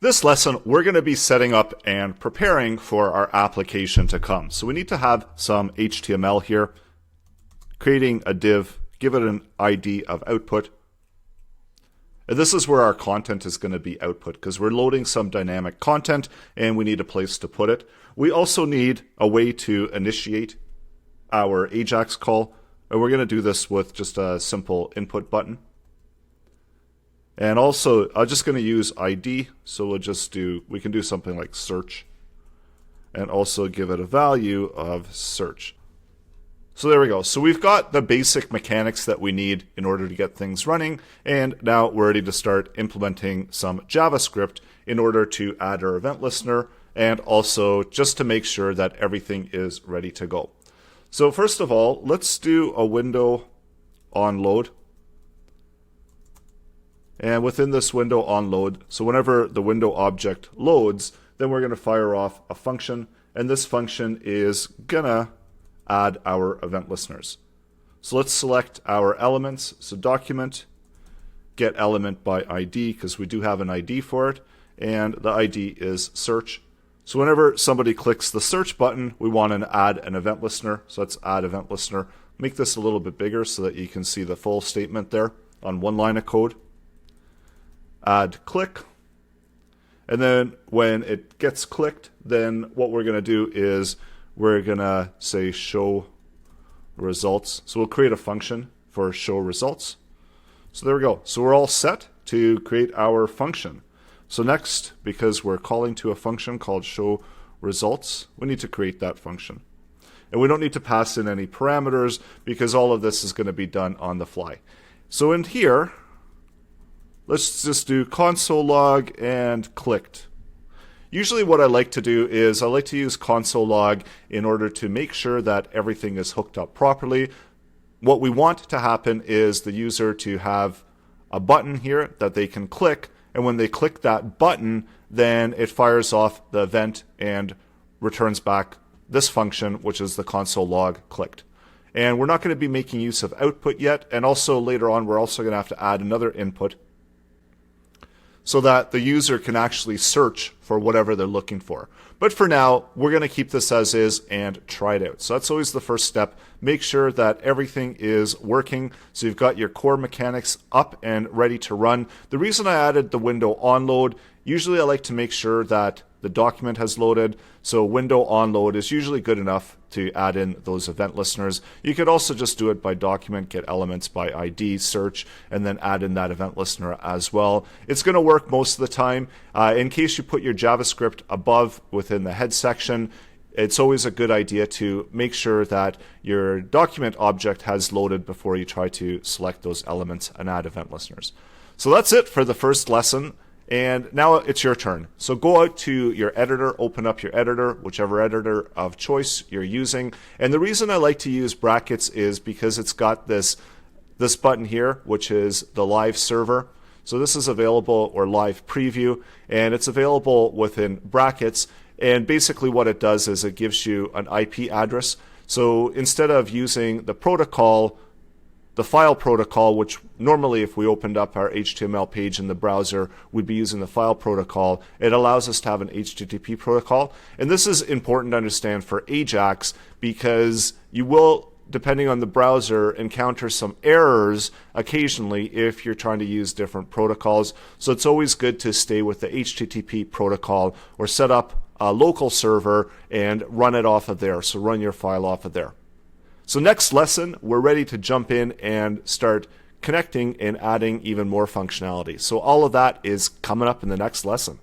This lesson, we're going to be setting up and preparing for our application to come. So we need to have some HTML here, creating a div, give it an ID of output. And this is where our content is going to be output because we're loading some dynamic content and we need a place to put it. We also need a way to initiate our AJAX call. And we're going to do this with just a simple input button. And also, I'm just going to use ID, so we can do something like search, and also give it a value of search. So there we go. So we've got the basic mechanics that we need in order to get things running, and now we're ready to start implementing some JavaScript in order to add our event listener, and also just to make sure that everything is ready to go. So first of all, let's do a window onload. And within this window onload, so whenever the window object loads, then we're going to fire off a function, and this function is going to add our event listeners. So let's select our elements. So document, get element by ID, because we do have an ID for it, and the ID is search. So whenever somebody clicks the search button, we want to add an event listener. So let's add event listener. Make this a little bit bigger so that you can see the full statement there on one line of code. Add click, and then when it gets clicked, then what we're going to do is we're going to say show results. So we'll create a function for show results. So there we go. So we're all set to create our function. So next, because we're calling to a function called show results, we need to create that function. And we don't need to pass in any parameters because all of this is going to be done on the fly. So in here, let's just do console log and clicked. Usually what I like to do is I like to use console log in order to make sure that everything is hooked up properly. What we want to happen is the user to have a button here that they can click, and when they click that button, then it fires off the event and returns back this function, which is the console log clicked. And we're not going to be making use of output yet, and also later on we're also going to have to add another input so that the user can actually search for whatever they're looking for. But for now, we're going to keep this as is and try it out. So that's always the first step. Make sure that everything is working. So you've got your core mechanics up and ready to run. The reason I added the window onload, usually I like to make sure that the document has loaded. So window onload is usually good enough to add in those event listeners. You could also just do it by document, get elements by ID, search, and then add in that event listener as well. It's going to work most of the time. In case you put your JavaScript above within the head section, it's always a good idea to make sure that your document object has loaded before you try to select those elements and add event listeners. So that's it for the first lesson. And now it's your turn. So go out to your editor, open up your editor, whichever editor of choice you're using. And the reason I like to use brackets is because it's got this button here, which is the live server. So this is available, or live preview, and it's available within brackets. And basically what it does is it gives you an IP address. So instead of using the protocol, the file protocol, which normally if we opened up our HTML page in the browser, we'd be using the file protocol, it allows us to have an HTTP protocol. And this is important to understand for AJAX because you will, depending on the browser, encounter some errors occasionally if you're trying to use different protocols. So it's always good to stay with the HTTP protocol or set up a local server and run it off of there. So run your file off of there. So next lesson, we're ready to jump in and start connecting and adding even more functionality. So all of that is coming up in the next lesson.